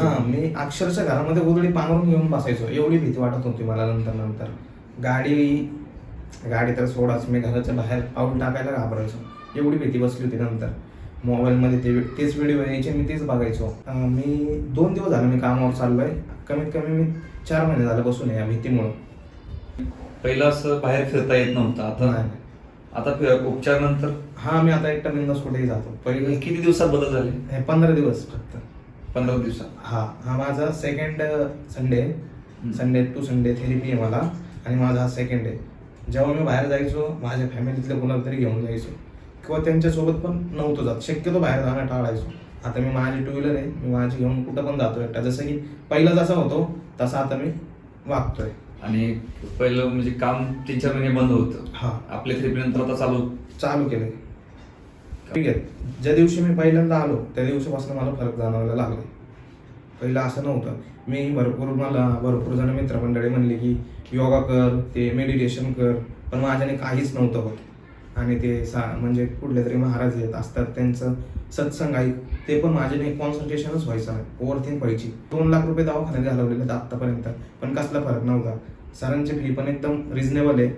हां, मी अक्षरशः घरामध्ये गोधडी पांघरून घेऊन बसायचो. एवढी भीती वाटत होती मला नंतर. गाडी तर सोडाच, मी घराच्या बाहेर पाऊल टाकायला घाबरायचो. एवढी भीती बसली होती नंतर. मोबाईलमध्ये तेच व्हिडिओ यायचे, मी तेच बघायचो. मी 2 दिवस झाले मी कामावर चाललोय. कमीत कमी मी 4 महिने झाले बसून आहे या भीतीमुळं. पहिलं असं बाहेर फिरता येत नव्हतं, आता नाही. आता उपचार नंतर हां, मी आता एकटा बिंदास कुठेही जातो. पहिले किती दिवसात बदल झाले? हे 15 दिवस फक्त. 15 दिवसात. हा माझा second Sunday to Sunday therapy आहे मला, आणि माझा हा सेकंड आहे. जेव्हा मी बाहेर जायचो माझ्या फॅमिलीतले कोणाला तरी घेऊन जायचो, किंवा त्यांच्यासोबत पण नव्हतो जात. शक्यतो बाहेर जाणं टाळायचो. आता मी माझी 2 व्हीलर आहे, मी माझी घेऊन कुठं पण जातो एकटा. जसं की पहिला जसा होतो तसा आता मी वागतोय. आणि पहिलं म्हणजे काम 3-4 महिने बंद होतं. हा, आपल्या थेरपी नंतर आता चालू केलंय. ठीक आहे. ज्या दिवशी मी पहिल्यांदा आलो त्या दिवशीपासून मला फरक जाणवायला लागला. पहिलं असं नव्हतं. मला भरपूर जण मित्रमंडळी म्हणले की योगा कर, ते मेडिटेशन कर, पण माझ्याने काहीच नव्हतं होत. आणि ते म्हणजे कुठले तरी महाराज येत असतात, त्यांचं सत्संग ऐक, ते पण माझ्याने कॉन्सन्ट्रेशनच व्हायचं नाही, ओव्हरथिंक व्हायची. 2 लाख रुपये दवाखान्यात घालवलेले आतापर्यंत, पण कसला फरक नव्हता. सरांची फी पण एकदम रिझनेबल आहे.